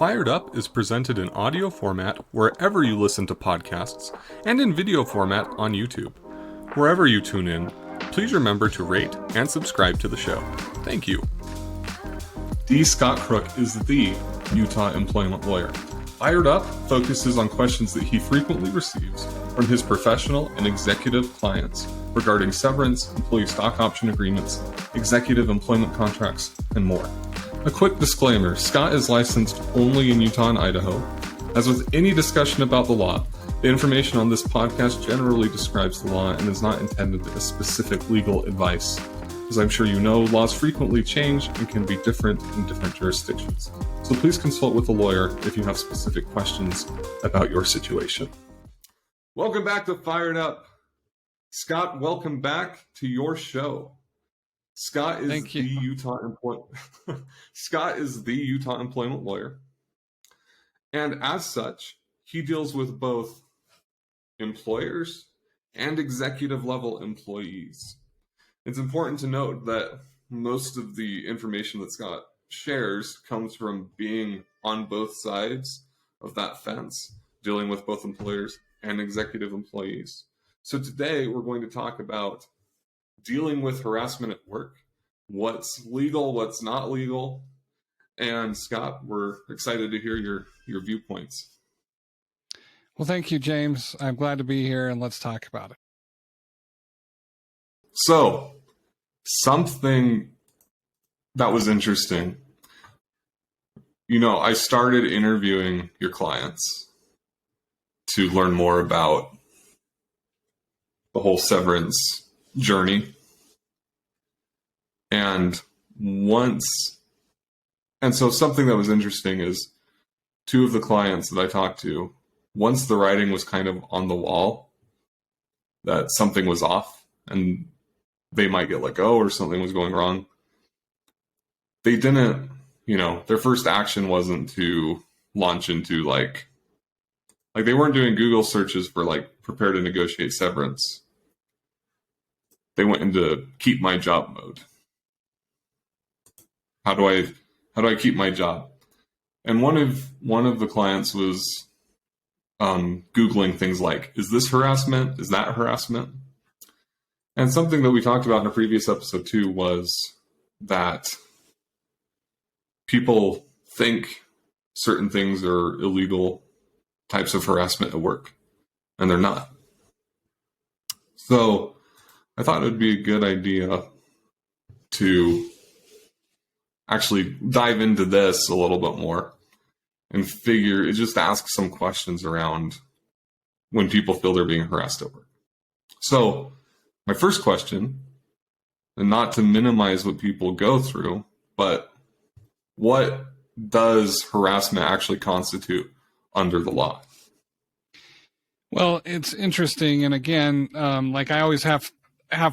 Fired Up is presented in audio format wherever you listen to podcasts and in video format on YouTube. Wherever you tune in, please remember to rate and subscribe to the show. Thank you. D. Scott Crook is the Utah employment lawyer. Fired Up focuses on questions that he frequently receives from his professional and executive clients regarding severance, employee stock option agreements, executive employment contracts, and more. A quick disclaimer, Scott is licensed only in Utah and Idaho. As with any discussion about the law, the information on this podcast generally describes the law and is not intended as specific legal advice. As I'm sure you know, laws frequently change and can be different in different jurisdictions. So please consult with a lawyer if you have specific questions about your situation. Welcome back to Fired Up. Scott, welcome back to your show. Scott is the Utah employment lawyer. And as such, he deals with both employers and executive level employees. It's important to note that most of the information that Scott shares comes from being on both sides of that fence, dealing with both employers and executive employees. So today we're going to talk about dealing with harassment at work, what's legal, what's not legal. And Scott, we're excited to hear your viewpoints. Well, thank you, James. I'm glad to be here, and let's talk about it. So, something that was interesting. I started interviewing your clients to learn more about the whole severance journey. And so something that was interesting is two of the clients that I talked to, once the writing was kind of on the wall that something was off and they might get let go or something was going wrong, they didn't, their first action wasn't to launch into like they weren't doing Google searches for prepare to negotiate severance. They went into keep my job mode. How do I keep my job? And one of the clients was Googling things like, is this harassment? Is that harassment? And something that we talked about in a previous episode too was that people think certain things are illegal types of harassment at work, and they're not. So I thought it would be a good idea to actually dive into this a little bit more and just ask some questions around when people feel they're being harassed at work. So my first question, and not to minimize what people go through, but what does harassment actually constitute under the law? Well, it's interesting. And again, like I always have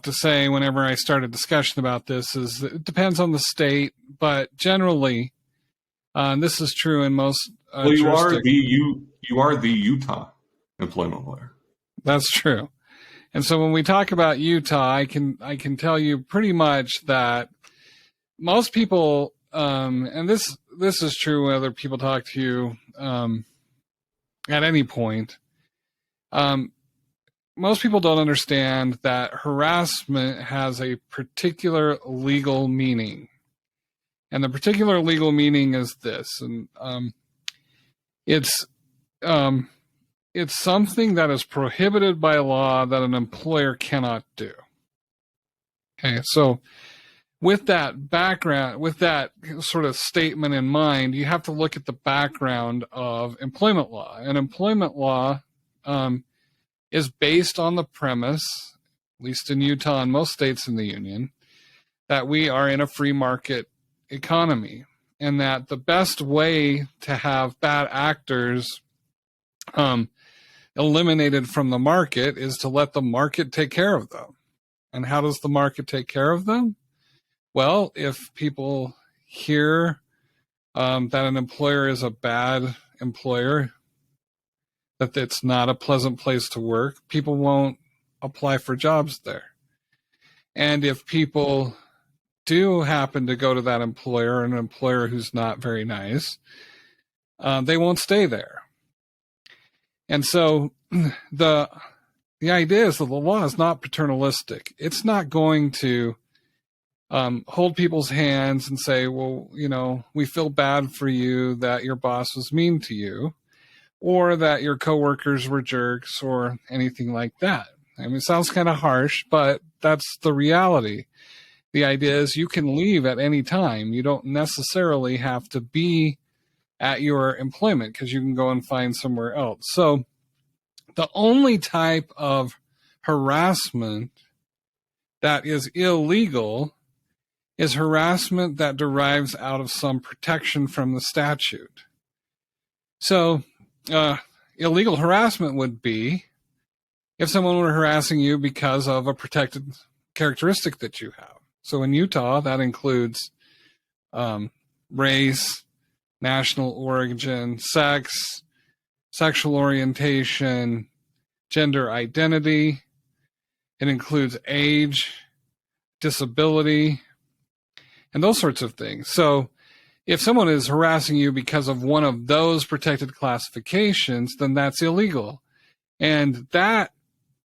to say whenever I start a discussion about this, is that it depends on the state, but generally, this is true in most you are the Utah employment lawyer. That's true. And so when we talk about Utah, I can tell you pretty much that most people, and this is true whether people talk to you at any point, most people don't understand that harassment has a particular legal meaning. And the particular legal meaning is this. And it's something that is prohibited by law that an employer cannot do. Okay, so with that background, with that sort of statement in mind, you have to look at the background of employment law. And employment law is based on the premise, at least in Utah and most states in the union, that we are in a free market economy, and that the best way to have bad actors eliminated from the market is to let the market take care of them. And how does the market take care of them? Well, if people hear that an employer is a bad employer, that it's not a pleasant place to work, people won't apply for jobs there. And if people do happen to go to that employer, an employer who's not very nice, they won't stay there. And so the idea is that the law is not paternalistic. It's not going to hold people's hands and say, well, we feel bad for you that your boss was mean to you, or that your coworkers were jerks, or anything like that. I mean, it sounds kind of harsh, but that's the reality. The idea is you can leave at any time. You don't necessarily have to be at your employment, because you can go and find somewhere else. So the only type of harassment that is illegal is harassment that derives out of some protection from the statute. So illegal harassment would be if someone were harassing you because of a protected characteristic that you have. So in Utah, that includes race, national origin, sex, sexual orientation, gender identity. It includes age, disability, and those sorts of things. So if someone is harassing you because of one of those protected classifications, then that's illegal. And that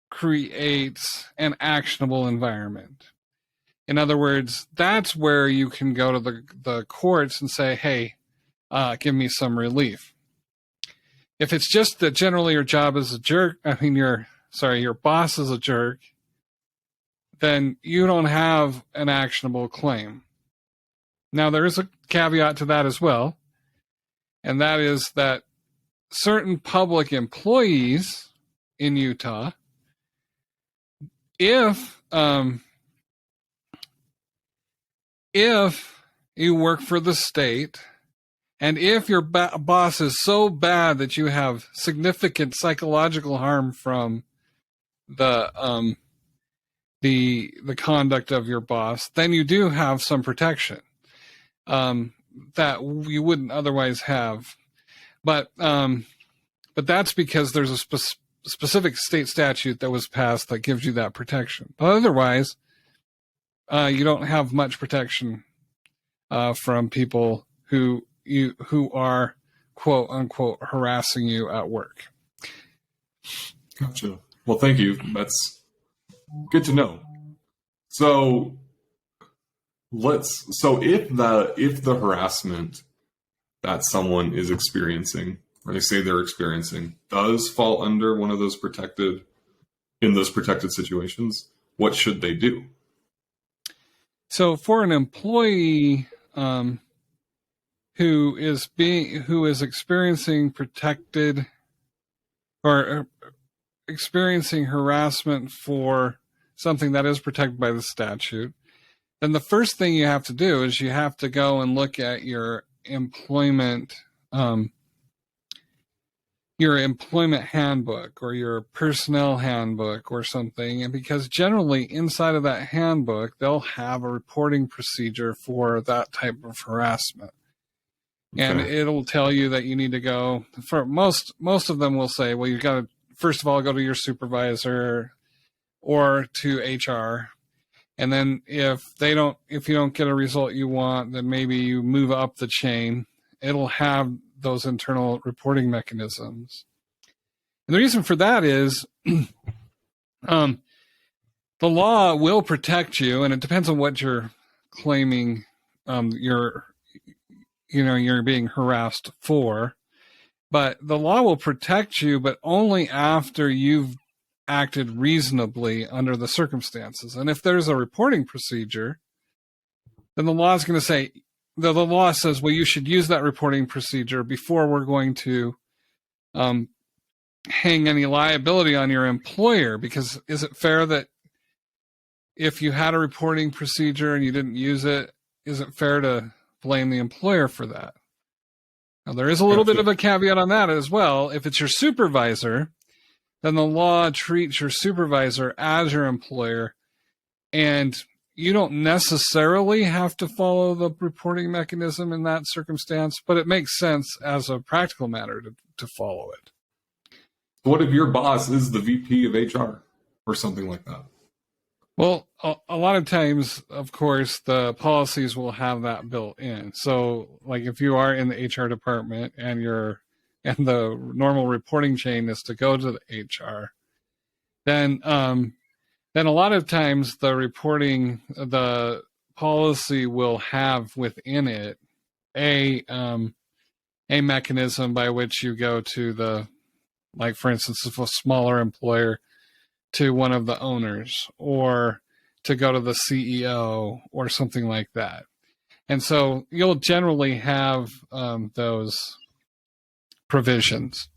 creates an actionable environment. In other words, that's where you can go to the courts and say, hey, give me some relief. If it's just that generally your job is a jerk, your boss is a jerk, then you don't have an actionable claim. Now, there is a caveat to that as well, and that is that certain public employees in Utah, if you work for the state, and if your boss is so bad that you have significant psychological harm from the conduct of your boss, then you do have some protection that you wouldn't otherwise have. But that's because there's a specific state statute that was passed that gives you that protection. But otherwise, you don't have much protection from people who are quote unquote harassing you at work. Gotcha. Well, thank you. That's good to know. So if the harassment that someone is experiencing, or they say they're experiencing, does fall under one of those protected situations, what should they do? So for an employee who is experiencing protected or experiencing harassment for something that is protected by the statute, then the first thing you have to do is you have to go and look at your employment handbook or your personnel handbook or something. And because generally inside of that handbook, they'll have a reporting procedure for that type of harassment. Okay. And it'll tell you that you need to go for most of them will say, well, you've got to, first of all, go to your supervisor or to HR. And then if you don't get a result you want, then maybe you move up the chain. It'll have those internal reporting mechanisms. And the reason for that is the law will protect you, and it depends on what you're claiming you're being harassed for. But the law will protect you, but only after you've acted reasonably under the circumstances. And if there's a reporting procedure, then the law is going to say, the law says, well, you should use that reporting procedure before we're going to hang any liability on your employer. Because is it fair that if you had a reporting procedure and you didn't use it, is it fair to blame the employer for that? Now, there is a little bit of a caveat on that as well. If it's your supervisor, then the law treats your supervisor as your employer, and you don't necessarily have to follow the reporting mechanism in that circumstance, but it makes sense as a practical matter to follow it. What if your boss is the VP of HR or something like that? Well, a lot of times, of course, the policies will have that built in. So, like if you are in the HR department and the normal reporting chain is to go to the HR, then a lot of times the policy will have within it a a mechanism by which you go to like for instance, if a smaller employer, to one of the owners, or to go to the CEO or something like that. And so you'll generally have those provisions.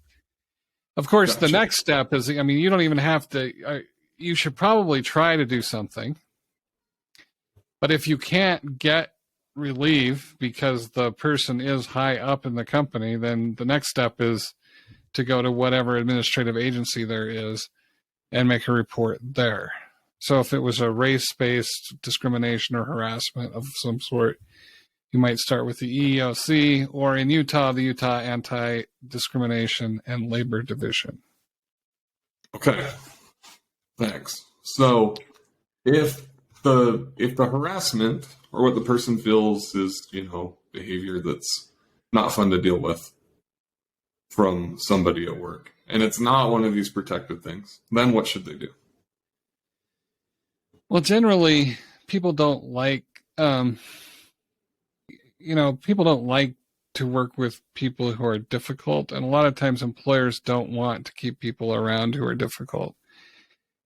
Of course, Gotcha. the next step is, I mean, you don't even have to, you should probably try to do something. But if you can't get relief because the person is high up in the company, then the next step is to go to whatever administrative agency there is and make a report there. So if it was a race-based discrimination or harassment of some sort, you might start with the EEOC, or in Utah, the Utah Anti-Discrimination and Labor Division. Okay. Thanks. So if the harassment or what the person feels is, behavior that's not fun to deal with from somebody at work, and it's not one of these protected things, then what should they do? Well, generally, people don't like, people don't like to work with people who are difficult, and a lot of times employers don't want to keep people around who are difficult.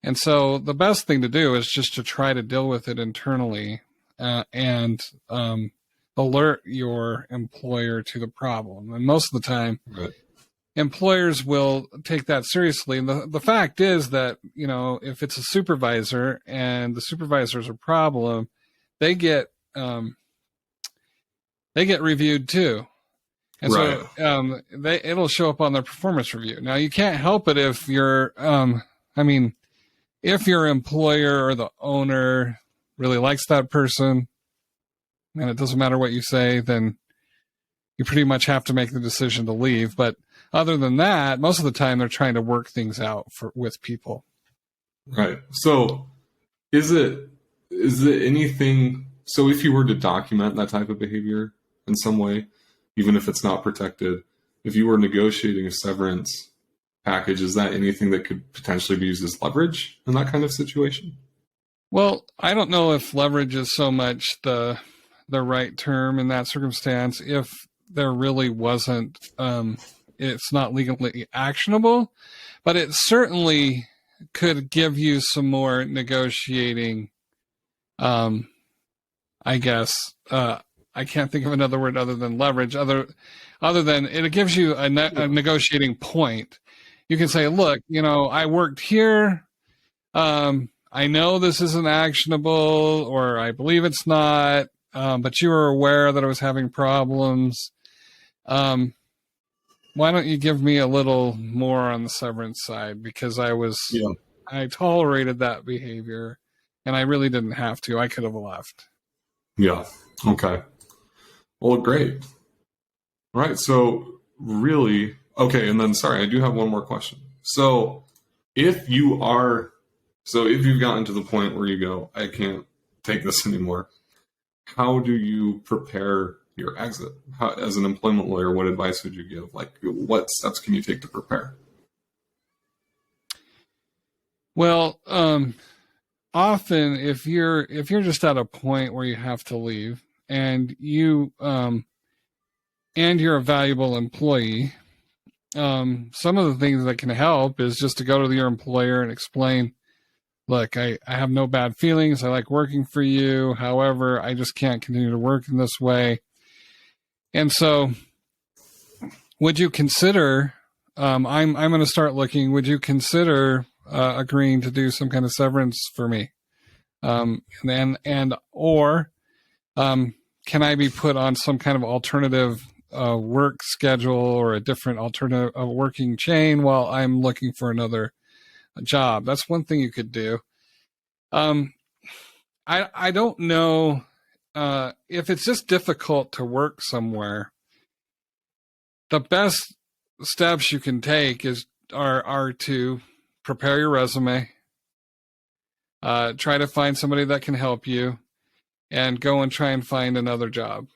And so the best thing to do is just to try to deal with it internally and alert your employer to the problem. And most of the time, Right. employers will take that seriously. And the fact is that, if it's a supervisor and the supervisor's a problem, they get reviewed too. And Right. so it'll show up on their performance review. Now, you can't help it if if your employer or the owner really likes that person, and it doesn't matter what you say, then you pretty much have to make the decision to leave. But other than that, most of the time they're trying to work things out with people. Right. So is it anything, so if you were to document that type of behavior in some way, even if it's not protected, if you were negotiating a severance package, is that anything that could potentially be used as leverage in that kind of situation? Well, I don't know if leverage is so much the right term in that circumstance. If there really wasn't, it's not legally actionable, but it certainly could give you some more negotiating. I guess I can't think of another word other than leverage. Other than it gives you a negotiating point. You can say, look, I worked here. I know this isn't actionable, or I believe it's not, but you were aware that I was having problems. Why don't you give me a little more on the severance side? Because I tolerated that behavior, and I really didn't have to. I could have left. Yeah. Okay. Well, great. All right. So really, okay. And then, sorry, I do have one more question. So if you've gotten to the point where you go, I can't take this anymore, how do you prepare your exit? As an employment lawyer, what advice would you give? Like, what steps can you take to prepare? Well, often if you're just at a point where you have to leave, and you're a valuable employee, some of the things that can help is just to go to your employer and explain, look, I have no bad feelings. I like working for you. However, I just can't continue to work in this way. And so would you consider, I'm going to start looking, would you consider agreeing to do some kind of severance for me? Or can I be put on some kind of alternative work schedule or a different alternative working chain while I'm looking for another job? That's one thing you could do. I don't know if it's just difficult to work somewhere. The best steps you can take are to prepare your resume. try to find somebody that can help you, and go and try and find another job.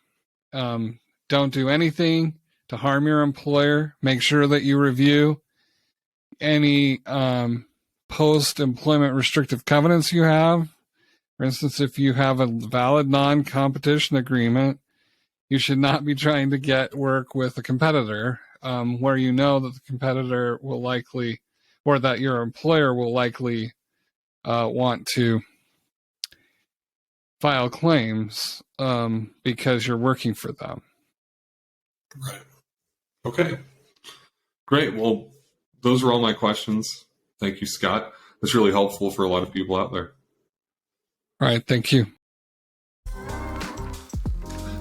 Don't do anything to harm your employer. Make sure that you review any post-employment restrictive covenants you have. For instance, if you have a valid non-competition agreement, you should not be trying to get work with a competitor where you know that the competitor will likely, or that your employer will likely want to file claims because you're working for them. Right. Okay. Great. Well, those are all my questions. Thank you, Scott. That's really helpful for a lot of people out there. All right. Thank you.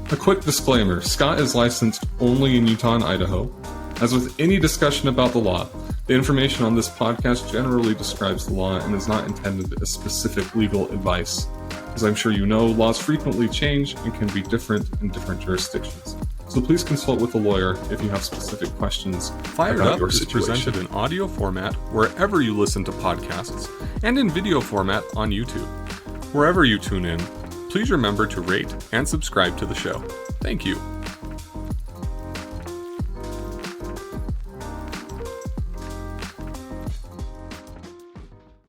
A quick disclaimer, Scott is licensed only in Utah and Idaho. As with any discussion about the law, the information on this podcast generally describes the law and is not intended as specific legal advice. As I'm sure you know, laws frequently change and can be different in different jurisdictions. So please consult with a lawyer if you have specific questions. Fired Up is presented in audio format wherever you listen to podcasts and in video format on YouTube. Wherever you tune in, please remember to rate and subscribe to the show. Thank you.